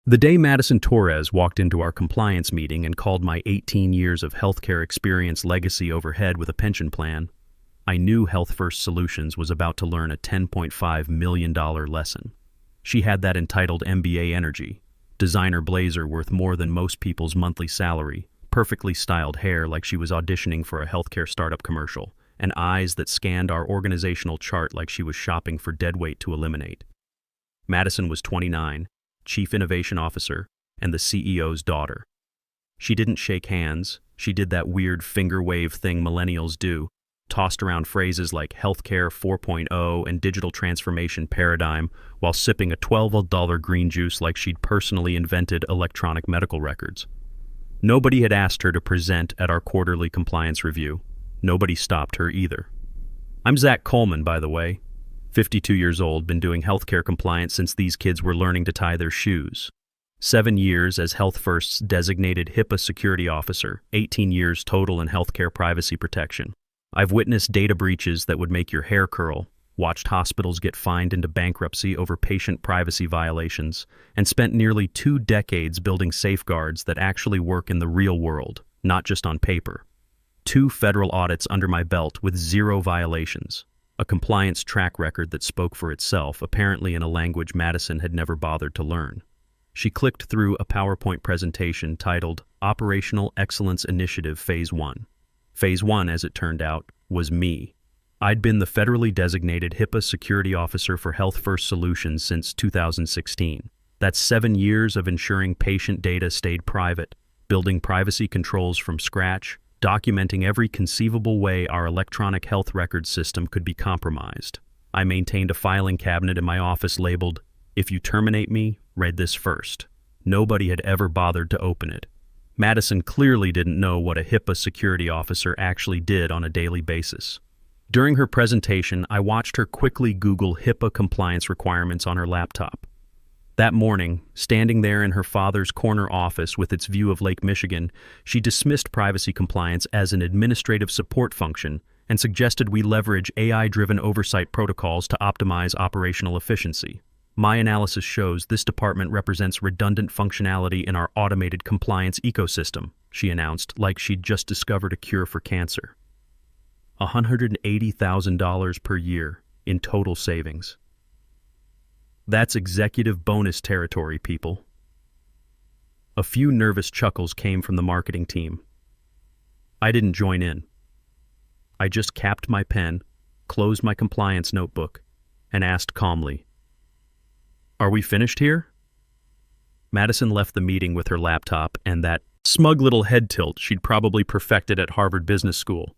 The day Madison Torres walked into our compliance meeting and called my 18 years of healthcare experience legacy overhead with a pension plan, I knew Health First Solutions was about to learn a $10.5 million lesson. She had that entitled MBA energy, designer blazer worth more than most people's monthly salary, perfectly styled hair like she was auditioning for a healthcare startup commercial, and eyes that scanned our organizational chart like she was shopping for deadweight to eliminate. Madison was 29, Chief Innovation Officer, and the CEO's daughter. She didn't shake hands, she did that weird finger wave thing millennials do, tossed around phrases like healthcare 4.0 and digital transformation paradigm while sipping a $12 green juice like she'd personally invented electronic medical records. Nobody had asked her to present at our quarterly compliance review. Nobody stopped her either. I'm Zach Coleman, by the way. 52 years old, been doing healthcare compliance since these kids were learning to tie their shoes. 7 years as Health First's designated HIPAA security officer, 18 years total in healthcare privacy protection. I've witnessed data breaches that would make your hair curl, watched hospitals get fined into bankruptcy over patient privacy violations, and spent nearly 2 decades building safeguards that actually work in the real world, not just on paper. 2 federal audits under my belt with 0 violations. A compliance track record that spoke for itself, apparently in a language Madison had never bothered to learn. She clicked through a PowerPoint presentation titled Operational Excellence Initiative Phase 1. Phase 1, as it turned out, was me. I'd been the federally designated HIPAA security officer for Health First Solutions since 2016. That's 7 years of ensuring patient data stayed private, building privacy controls from scratch, documenting every conceivable way our electronic health record system could be compromised. I maintained a filing cabinet in my office labeled, "If you terminate me, read this first." Nobody had ever bothered to open it. Madison clearly didn't know what a HIPAA security officer actually did on a daily basis. During her presentation, I watched her quickly Google HIPAA compliance requirements on her laptop. That morning, standing there in her father's corner office with its view of Lake Michigan, she dismissed privacy compliance as an administrative support function and suggested we leverage AI-driven oversight protocols to optimize operational efficiency. My analysis shows this department represents redundant functionality in our automated compliance ecosystem, she announced, like she'd just discovered a cure for cancer. $180,000 per year in total savings. That's executive bonus territory, people. A few nervous chuckles came from the marketing team. I didn't join in. I just capped my pen, closed my compliance notebook, and asked calmly, "Are we finished here?" Madison left the meeting with her laptop and that smug little head tilt she'd probably perfected at Harvard Business School.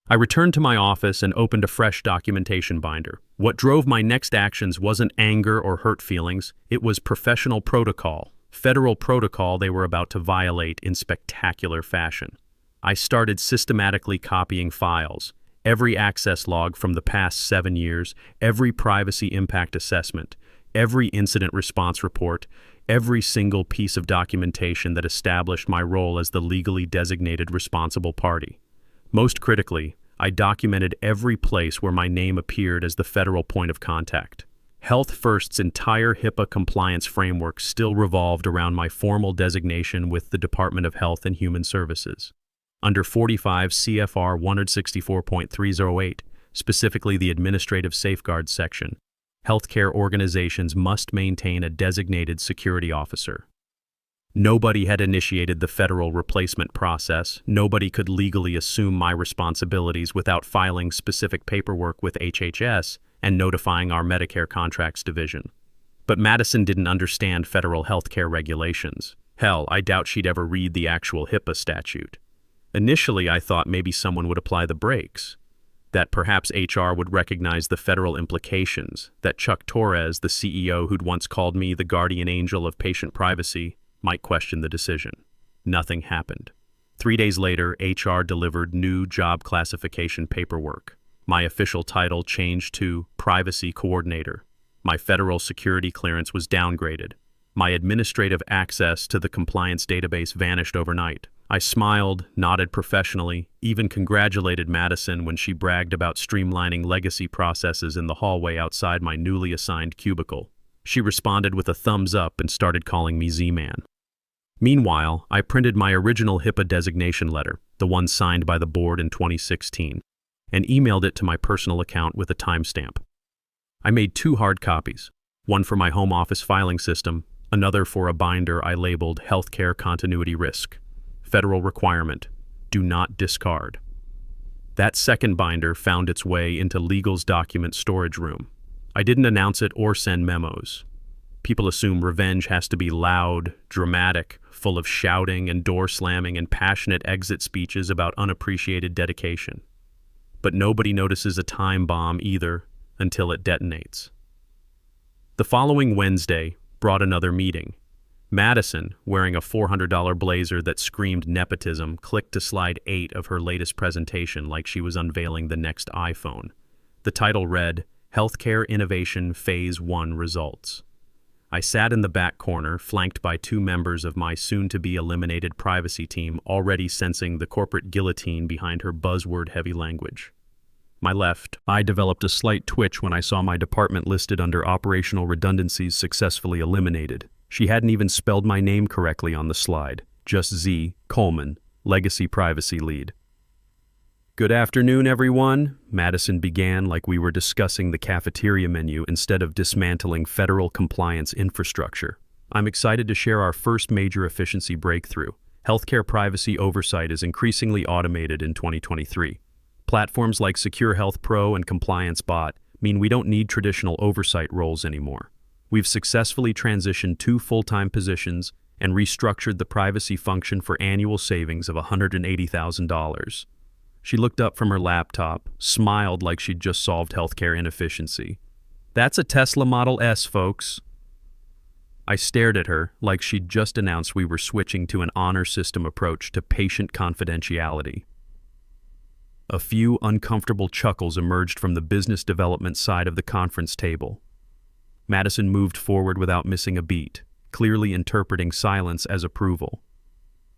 I returned to my office and opened a fresh documentation binder. What drove my next actions wasn't anger or hurt feelings, it was professional protocol, federal protocol they were about to violate in spectacular fashion. I started systematically copying files, every access log from the past 7 years, every privacy impact assessment, every incident response report, every single piece of documentation that established my role as the legally designated responsible party. Most critically, I documented every place where my name appeared as the federal point of contact. Health First's entire HIPAA compliance framework still revolved around my formal designation with the Department of Health and Human Services. Under 45 CFR 164.308, specifically the Administrative Safeguards section, healthcare organizations must maintain a designated security officer. Nobody had initiated the federal replacement process. Nobody could legally assume my responsibilities without filing specific paperwork with HHS and notifying our Medicare Contracts Division. But Madison didn't understand federal healthcare regulations. Hell, I doubt she'd ever read the actual HIPAA statute. Initially, I thought maybe someone would apply the brakes, that perhaps HR would recognize the federal implications, that Chuck Torres, the CEO who'd once called me the guardian angel of patient privacy, might question the decision. Nothing happened. 3 days later, HR delivered new job classification paperwork. My official title changed to Privacy Coordinator. My federal security clearance was downgraded. My administrative access to the compliance database vanished overnight. I smiled, nodded professionally, even congratulated Madison when she bragged about streamlining legacy processes in the hallway outside my newly assigned cubicle. She responded with a thumbs up and started calling me Z-Man. Meanwhile, I printed my original HIPAA designation letter, the one signed by the board in 2016, and emailed it to my personal account with a timestamp. I made 2 hard copies, one for my home office filing system, another for a binder I labeled Healthcare Continuity Risk. Federal requirement, do not discard. That second binder found its way into legal's document storage room. I didn't announce it or send memos. People assume revenge has to be loud, dramatic, full of shouting and door slamming and passionate exit speeches about unappreciated dedication. But nobody notices a time bomb either until it detonates. The following Wednesday brought another meeting. Madison, wearing a $400 blazer that screamed nepotism, clicked to slide 8 of her latest presentation like she was unveiling the next iPhone. The title read, Healthcare Innovation Phase 1 Results. I sat in the back corner, flanked by 2 members of my soon-to-be-eliminated privacy team, already sensing the corporate guillotine behind her buzzword-heavy language. My left eye developed a slight twitch when I saw my department listed under operational redundancies successfully eliminated. She hadn't even spelled my name correctly on the slide, just Z. Coleman, Legacy Privacy Lead. Good afternoon, everyone, Madison began like we were discussing the cafeteria menu instead of dismantling federal compliance infrastructure. I'm excited to share our first major efficiency breakthrough. Healthcare privacy oversight is increasingly automated in 2023. Platforms like Secure Health Pro and Compliance Bot mean we don't need traditional oversight roles anymore. We've successfully transitioned 2 full-time positions and restructured the privacy function for annual savings of $180,000. She looked up from her laptop, smiled like she'd just solved healthcare inefficiency. That's a Tesla Model S, folks. I stared at her like she'd just announced we were switching to an honor system approach to patient confidentiality. A few uncomfortable chuckles emerged from the business development side of the conference table. Madison moved forward without missing a beat, clearly interpreting silence as approval.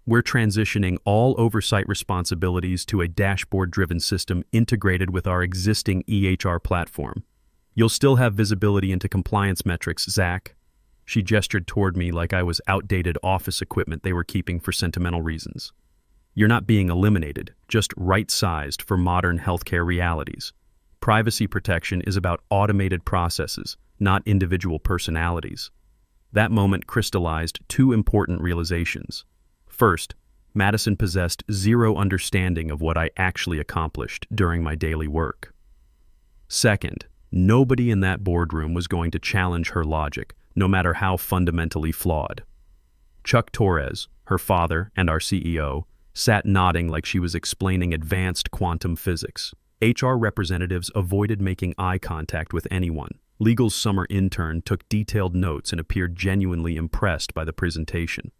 We're transitioning all oversight responsibilities to a dashboard-driven system integrated with our existing EHR platform. You'll still have visibility into compliance metrics, Zach. She gestured toward me like I was outdated office equipment they were keeping for sentimental reasons. You're not being eliminated, just right-sized for modern healthcare realities. Privacy protection is about automated processes, not individual personalities. That moment crystallized 2 important realizations. First, Madison possessed zero understanding of what I actually accomplished during my daily work. Second, nobody in that boardroom was going to challenge her logic, no matter how fundamentally flawed. Chuck Torres, her father and our CEO, sat nodding like she was explaining advanced quantum physics. HR representatives avoided making eye contact with anyone. Legal's summer intern took detailed notes and appeared genuinely impressed by the presentation.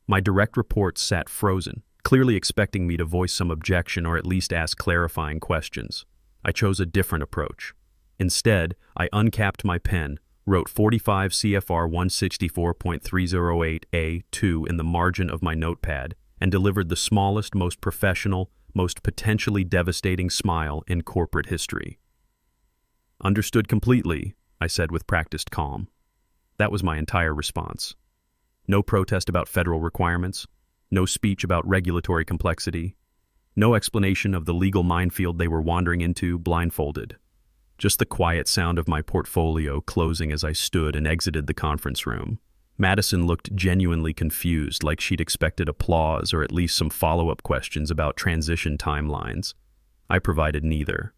My direct reports sat frozen, clearly expecting me to voice some objection or at least ask clarifying questions. I chose a different approach. Instead, I uncapped my pen, wrote 45 CFR 164.308A2 in the margin of my notepad, and delivered the smallest, most professional, most potentially devastating smile in corporate history. Understood completely, I said with practiced calm. That was my entire response. No protest about federal requirements, no speech about regulatory complexity, no explanation of the legal minefield they were wandering into blindfolded. Just the quiet sound of my portfolio closing as I stood and exited the conference room. Madison looked genuinely confused, like she'd expected applause or at least some follow-up questions about transition timelines. I provided neither.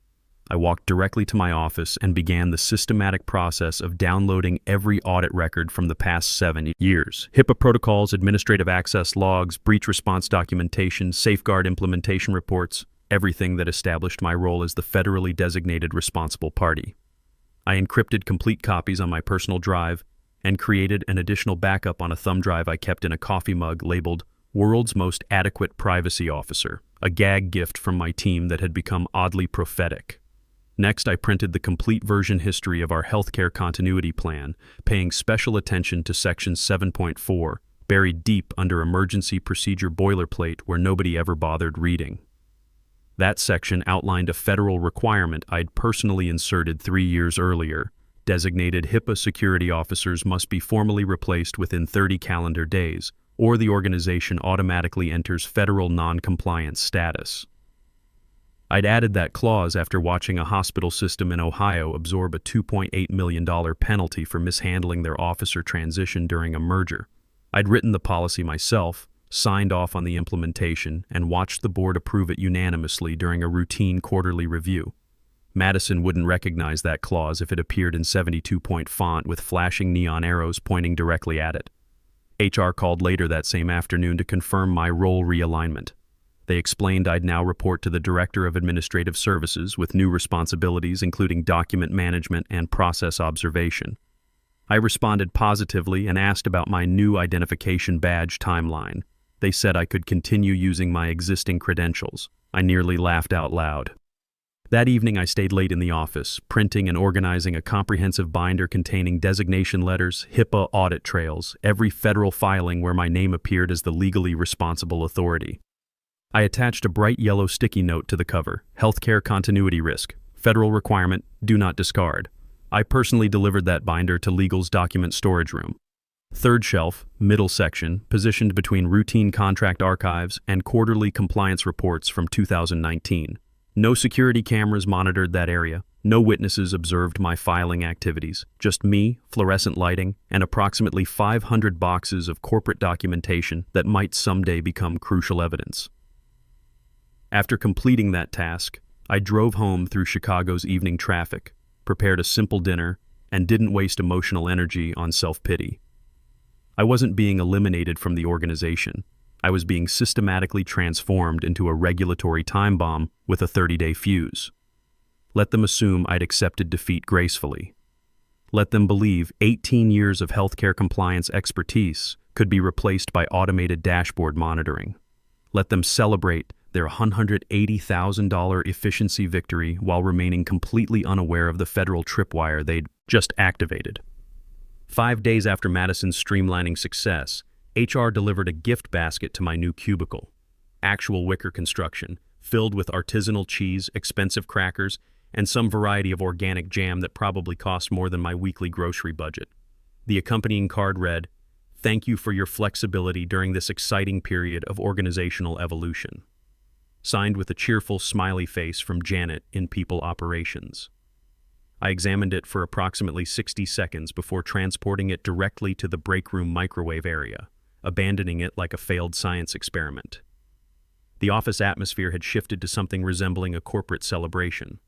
I walked directly to my office and began the systematic process of downloading every audit record from the past 7 years. HIPAA protocols, administrative access logs, breach response documentation, safeguard implementation reports, everything that established my role as the federally designated responsible party. I encrypted complete copies on my personal drive and created an additional backup on a thumb drive I kept in a coffee mug labeled World's Most Adequate Privacy Officer, a gag gift from my team that had become oddly prophetic. Next, I printed the complete version history of our healthcare continuity plan, paying special attention to Section 7.4, buried deep under emergency procedure boilerplate where nobody ever bothered reading. That section outlined a federal requirement I'd personally inserted 3 years earlier, Designated HIPAA security officers must be formally replaced within 30 calendar days, or the organization automatically enters federal non-compliance status. I'd added that clause after watching a hospital system in Ohio absorb a $2.8 million penalty for mishandling their officer transition during a merger. I'd written the policy myself, signed off on the implementation, and watched the board approve it unanimously during a routine quarterly review. Madison wouldn't recognize that clause if it appeared in 72-point font with flashing neon arrows pointing directly at it. HR called later that same afternoon to confirm my role realignment. They explained I'd now report to the Director of Administrative Services with new responsibilities including document management and process observation. I responded positively and asked about my new identification badge timeline. They said I could continue using my existing credentials. I nearly laughed out loud. That evening I stayed late in the office, printing and organizing a comprehensive binder containing designation letters, HIPAA audit trails, every federal filing where my name appeared as the legally responsible authority. I attached a bright yellow sticky note to the cover, healthcare continuity risk, federal requirement, do not discard. I personally delivered that binder to legal's document storage room. Third shelf, middle section, positioned between routine contract archives and quarterly compliance reports from 2019. No security cameras monitored that area. No witnesses observed my filing activities. Just me, fluorescent lighting, and approximately 500 boxes of corporate documentation that might someday become crucial evidence. After completing that task, I drove home through Chicago's evening traffic, prepared a simple dinner, and didn't waste emotional energy on self-pity. I wasn't being eliminated from the organization. I was being systematically transformed into a regulatory time bomb with a 30-day fuse. Let them assume I'd accepted defeat gracefully. Let them believe 18 years of healthcare compliance expertise could be replaced by automated dashboard monitoring. Let them celebrate their $180,000 efficiency victory while remaining completely unaware of the federal tripwire they'd just activated. 5 days after Madison's streamlining success, HR delivered a gift basket to my new cubicle. Actual wicker construction, filled with artisanal cheese, expensive crackers, and some variety of organic jam that probably cost more than my weekly grocery budget. The accompanying card read, "Thank you for your flexibility during this exciting period of organizational evolution." Signed with a cheerful smiley face from Janet in People Operations. I examined it for approximately 60 seconds before transporting it directly to the break room microwave area, abandoning it like a failed science experiment. The office atmosphere had shifted to something resembling a corporate celebration.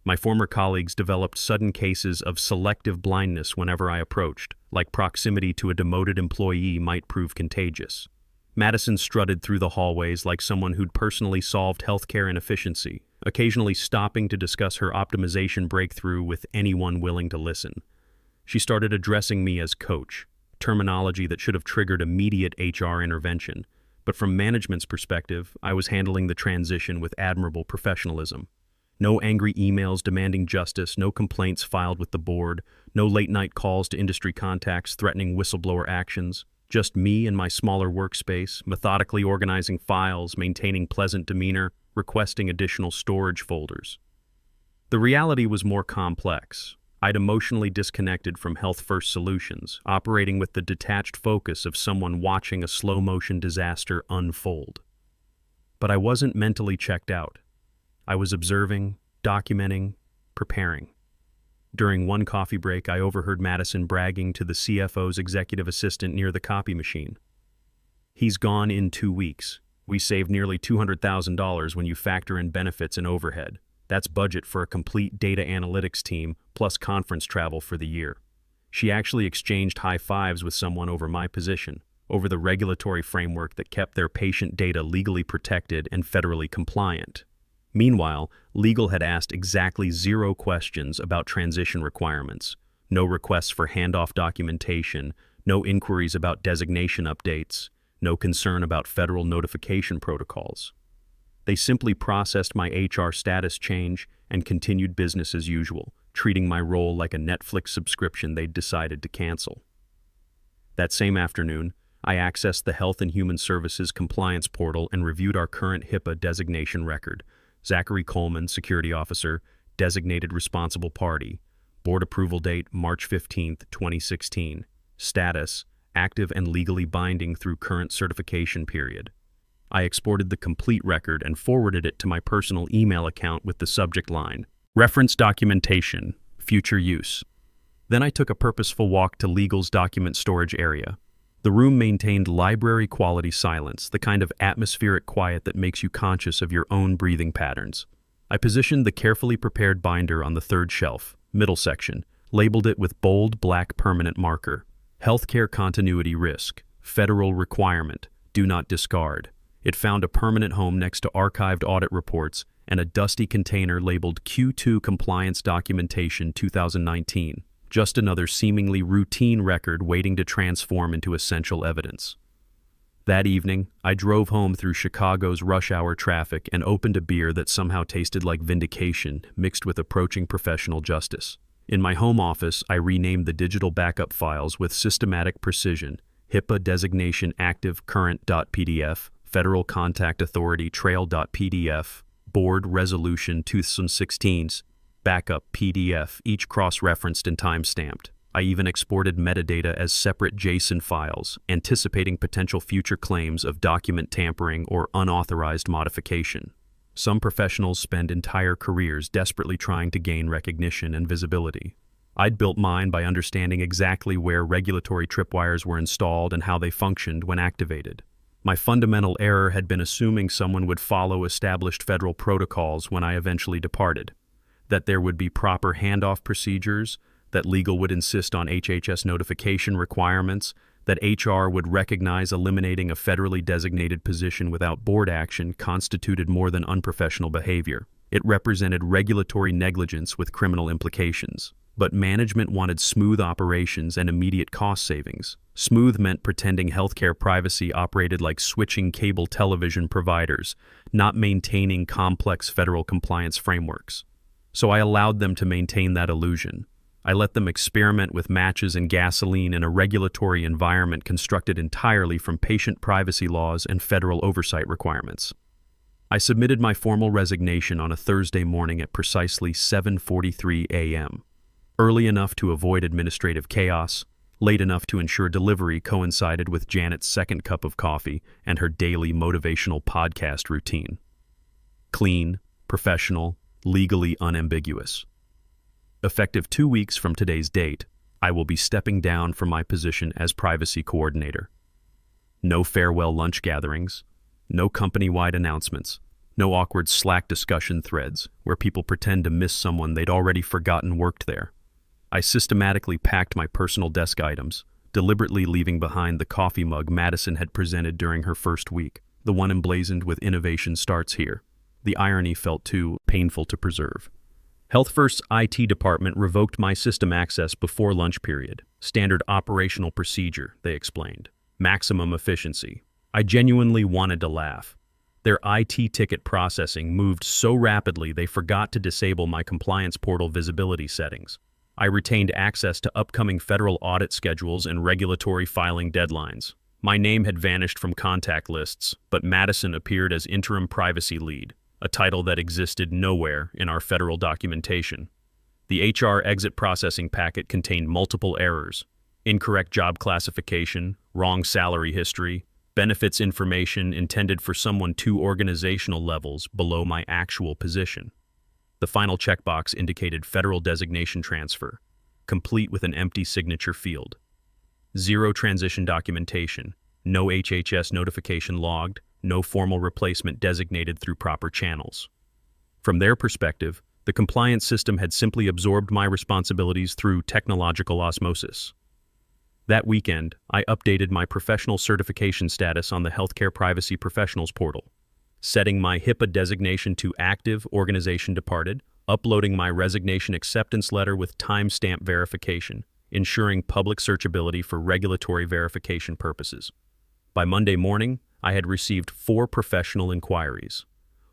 My former colleagues developed sudden cases of selective blindness whenever I approached, like proximity to a demoted employee might prove contagious. Madison strutted through the hallways like someone who'd personally solved healthcare inefficiency, occasionally stopping to discuss her optimization breakthrough with anyone willing to listen. She started addressing me as coach, terminology that should have triggered immediate HR intervention, but from management's perspective, I was handling the transition with admirable professionalism. No angry emails demanding justice, no complaints filed with the board, no late-night calls to industry contacts threatening whistleblower actions. Just me and my smaller workspace, methodically organizing files, maintaining pleasant demeanor, requesting additional storage folders. The reality was more complex. I'd emotionally disconnected from Health First Solutions, operating with the detached focus of someone watching a slow-motion disaster unfold. But I wasn't mentally checked out. I was observing, documenting, preparing. During one coffee break, I overheard Madison bragging to the CFO's executive assistant near the copy machine. "He's gone in 2 weeks. We saved nearly $200,000 when you factor in benefits and overhead. That's budget for a complete data analytics team, plus conference travel for the year." She actually exchanged high fives with someone over my position, over the regulatory framework that kept their patient data legally protected and federally compliant. Meanwhile, legal had asked exactly 0 questions about transition requirements, no requests for handoff documentation, no inquiries about designation updates, no concern about federal notification protocols. They simply processed my HR status change and continued business as usual, treating my role like a Netflix subscription they'd decided to cancel. That same afternoon, I accessed the Health and Human Services compliance portal and reviewed our current HIPAA designation record. Zachary Coleman, security officer, designated responsible party. Board approval date March 15, 2016. Status: active and legally binding through current certification period. I exported the complete record and forwarded it to my personal email account with the subject line, "Reference documentation, future use." Then I took a purposeful walk to legal's document storage area. The room maintained library-quality silence, the kind of atmospheric quiet that makes you conscious of your own breathing patterns. I positioned the carefully prepared binder on the third shelf, middle section, labeled it with bold black permanent marker. Healthcare continuity risk, federal requirement, do not discard. It found a permanent home next to archived audit reports and a dusty container labeled Q2 Compliance Documentation 2019. Just another seemingly routine record waiting to transform into essential evidence. That evening, I drove home through Chicago's rush hour traffic and opened a beer that somehow tasted like vindication mixed with approaching professional justice. In my home office, I renamed the digital backup files with systematic precision: HIPAA designation active current.pdf, Federal Contact Authority trail.pdf, Board Resolution 2016's backup PDF, each cross-referenced and time-stamped. I even exported metadata as separate JSON files, anticipating potential future claims of document tampering or unauthorized modification. Some professionals spend entire careers desperately trying to gain recognition and visibility. I'd built mine by understanding exactly where regulatory tripwires were installed and how they functioned when activated. My fundamental error had been assuming someone would follow established federal protocols when I eventually departed, that there would be proper handoff procedures, that legal would insist on HHS notification requirements, that HR would recognize eliminating a federally designated position without board action constituted more than unprofessional behavior. It represented regulatory negligence with criminal implications. But management wanted smooth operations and immediate cost savings. Smooth meant pretending healthcare privacy operated like switching cable television providers, not maintaining complex federal compliance frameworks. So I allowed them to maintain that illusion. I let them experiment with matches and gasoline in a regulatory environment constructed entirely from patient privacy laws and federal oversight requirements. I submitted my formal resignation on a Thursday morning at precisely 7:43 a.m. Early enough to avoid administrative chaos, late enough to ensure delivery coincided with Janet's second cup of coffee and her daily motivational podcast routine. Clean, professional, legally unambiguous. Effective 2 weeks from today's date, I will be stepping down from my position as privacy coordinator. No farewell lunch gatherings, no company-wide announcements, no awkward Slack discussion threads where people pretend to miss someone they'd already forgotten worked there. I systematically packed my personal desk items, deliberately leaving behind the coffee mug Madison had presented during her first week, the one emblazoned with "Innovation starts here." The irony felt too painful to preserve. Health First's IT department revoked my system access before lunch period. Standard operational procedure, they explained. Maximum efficiency. I genuinely wanted to laugh. Their IT ticket processing moved so rapidly they forgot to disable my compliance portal visibility settings. I retained access to upcoming federal audit schedules and regulatory filing deadlines. My name had vanished from contact lists, but Madison appeared as interim privacy lead, a title that existed nowhere in our federal documentation. The HR exit processing packet contained multiple errors: incorrect job classification, wrong salary history, benefits information intended for someone 2 organizational levels below my actual position. The final checkbox indicated federal designation transfer, complete with an empty signature field. 0 transition documentation, no HHS notification logged, no formal replacement designated through proper channels. From their perspective, the compliance system had simply absorbed my responsibilities through technological osmosis. That weekend, I updated my professional certification status on the Healthcare Privacy Professionals portal, setting my HIPAA designation to active, organization departed, uploading my resignation acceptance letter with timestamp verification, ensuring public searchability for regulatory verification purposes. By Monday morning, I had received 4 professional inquiries.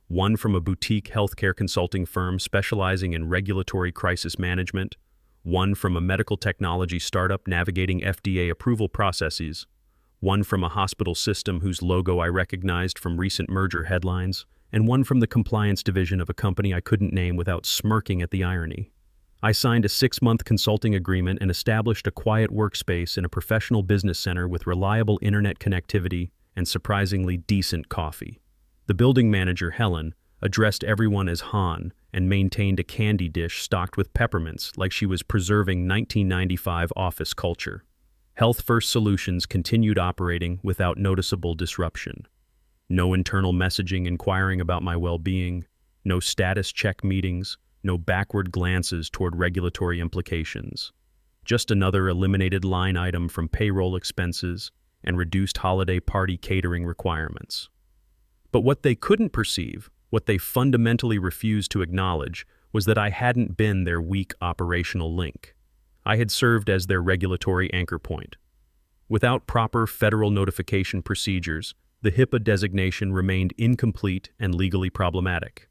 One from a boutique healthcare consulting firm specializing in regulatory crisis management, one from a medical technology startup navigating FDA approval processes, one from a hospital system whose logo I recognized from recent merger headlines, and one from the compliance division of a company I couldn't name without smirking at the irony. I signed a 6-month consulting agreement and established a quiet workspace in a professional business center with reliable internet connectivity and surprisingly decent coffee. The building manager, Helen, addressed everyone as Han and maintained a candy dish stocked with peppermints like she was preserving 1995 office culture. Health First Solutions continued operating without noticeable disruption. No internal messaging inquiring about my well-being, no status check meetings, no backward glances toward regulatory implications. Just another eliminated line item from payroll expenses and reduced holiday party catering requirements. But what they couldn't perceive, what they fundamentally refused to acknowledge, was that I hadn't been their weak operational link. I had served as their regulatory anchor point. Without proper federal notification procedures, the HIPAA designation remained incomplete and legally problematic.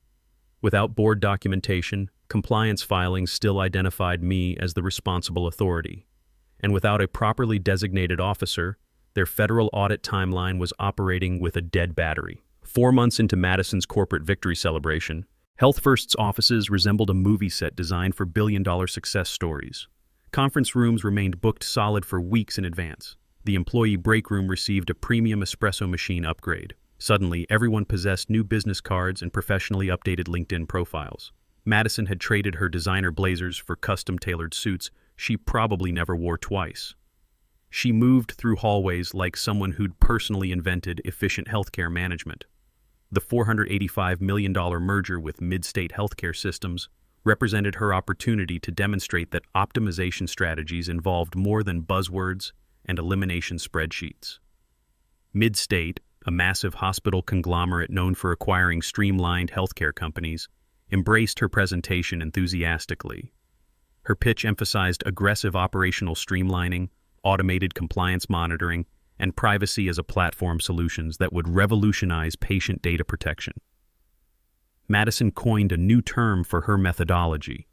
Without board documentation, compliance filings still identified me as the responsible authority. And without a properly designated officer, their federal audit timeline was operating with a dead battery. 4 months into Madison's corporate victory celebration, Health First's offices resembled a movie set designed for billion-dollar success stories. Conference rooms remained booked solid for weeks in advance. The employee break room received a premium espresso machine upgrade. Suddenly, everyone possessed new business cards and professionally updated LinkedIn profiles. Madison had traded her designer blazers for custom-tailored suits she probably never wore twice. She moved through hallways like someone who'd personally invented efficient healthcare management. The $485 million merger with Mid-State Healthcare Systems represented her opportunity to demonstrate that optimization strategies involved more than buzzwords and elimination spreadsheets. Mid-State, a massive hospital conglomerate known for acquiring streamlined healthcare companies, embraced her presentation enthusiastically. Her pitch emphasized aggressive operational streamlining, automated compliance monitoring, and privacy as a platform solutions that would revolutionize patient data protection. Madison coined a new term for her methodology: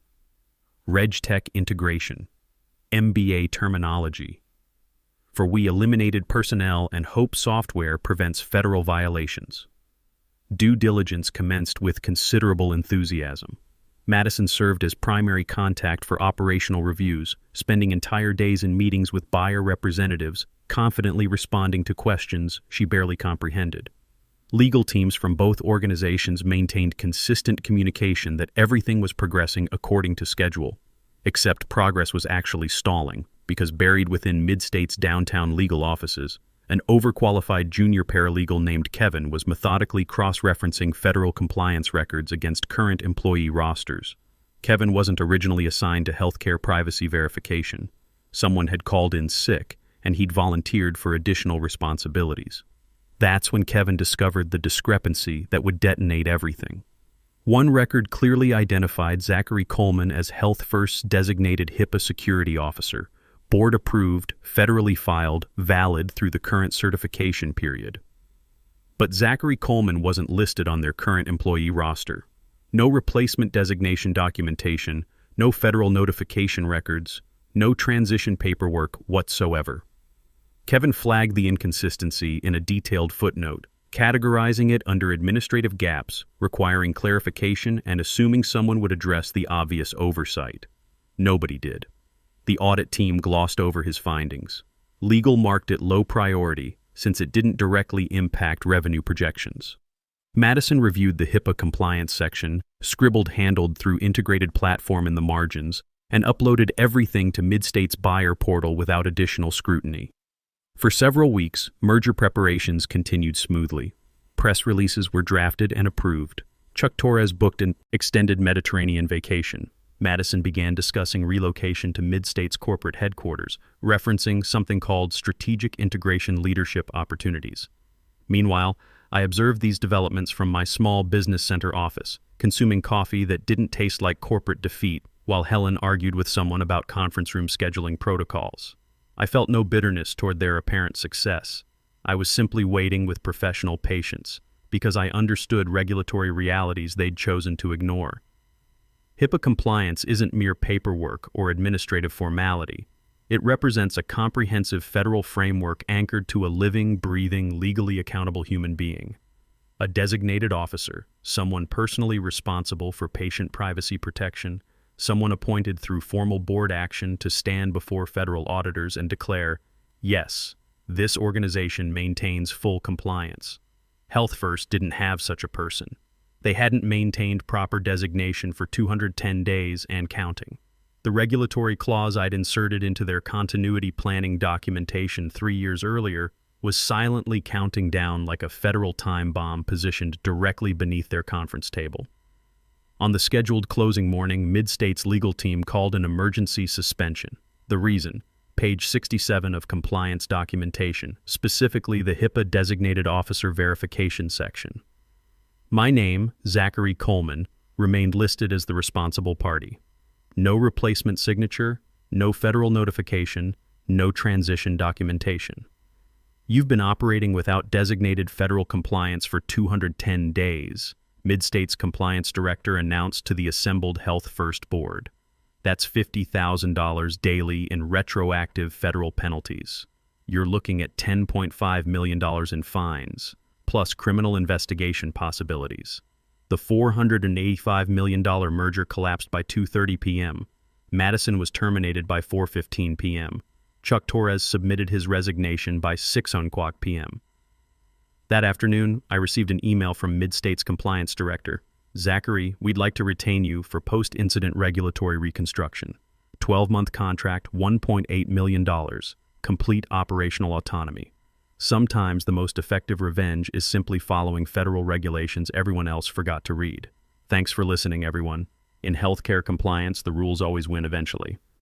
RegTech integration, MBA terminology. For we eliminated personnel and Hope software prevents federal violations. Due diligence commenced with considerable enthusiasm. Madison served as primary contact for operational reviews, spending entire days in meetings with buyer representatives, confidently responding to questions she barely comprehended. Legal teams from both organizations maintained consistent communication that everything was progressing according to schedule, except progress was actually stalling, because buried within Mid-State's downtown legal offices, an overqualified junior paralegal named Kevin was methodically cross-referencing federal compliance records against current employee rosters. Kevin wasn't originally assigned to healthcare privacy verification. Someone had called in sick, and he'd volunteered for additional responsibilities. That's when Kevin discovered the discrepancy that would detonate everything. One record clearly identified Zachary Coleman as Health First's designated HIPAA security officer, board-approved, federally filed, valid through the current certification period. But Zachary Coleman wasn't listed on their current employee roster. No replacement designation documentation, no federal notification records, no transition paperwork whatsoever. Kevin flagged the inconsistency in a detailed footnote, categorizing it under administrative gaps, requiring clarification and assuming someone would address the obvious oversight. Nobody did. The audit team glossed over his findings. Legal marked it low priority since it didn't directly impact revenue projections. Madison reviewed the HIPAA compliance section, scribbled handled through integrated platform in the margins, and uploaded everything to Mid-State's buyer portal without additional scrutiny. For several weeks, merger preparations continued smoothly. Press releases were drafted and approved. Chuck Torres booked an extended Mediterranean vacation. Madison began discussing relocation to Mid-State's corporate headquarters, referencing something called strategic integration leadership opportunities. Meanwhile, I observed these developments from my small business center office, consuming coffee that didn't taste like corporate defeat, while Helen argued with someone about conference room scheduling protocols. I felt no bitterness toward their apparent success. I was simply waiting with professional patience, because I understood regulatory realities they'd chosen to ignore. HIPAA compliance isn't mere paperwork or administrative formality. It represents a comprehensive federal framework anchored to a living, breathing, legally accountable human being. A designated officer, someone personally responsible for patient privacy protection, someone appointed through formal board action to stand before federal auditors and declare, yes, this organization maintains full compliance. Health First didn't have such a person. They hadn't maintained proper designation for 210 days and counting. The regulatory clause I'd inserted into their continuity planning documentation 3 years earlier was silently counting down like a federal time bomb positioned directly beneath their conference table. On the scheduled closing morning, Mid-State's legal team called an emergency suspension. The reason, page 67 of compliance documentation, specifically the HIPAA Designated Officer Verification section. My name, Zachary Coleman, remained listed as the responsible party. No replacement signature, no federal notification, no transition documentation. You've been operating without designated federal compliance for 210 days, Mid-State's compliance director announced to the assembled Health First board. That's $50,000 daily in retroactive federal penalties. You're looking at $10.5 million in fines, plus criminal investigation possibilities. The $485 million merger collapsed by 2:30 p.m. Madison was terminated by 4:15 p.m. Chuck Torres submitted his resignation by 6:00 p.m. That afternoon, I received an email from Mid-State's compliance director. Zachary, we'd like to retain you for post-incident regulatory reconstruction. 12-month contract, $1.8 million. Complete operational autonomy. Sometimes the most effective revenge is simply following federal regulations everyone else forgot to read. Thanks for listening, everyone. In healthcare compliance, the rules always win eventually.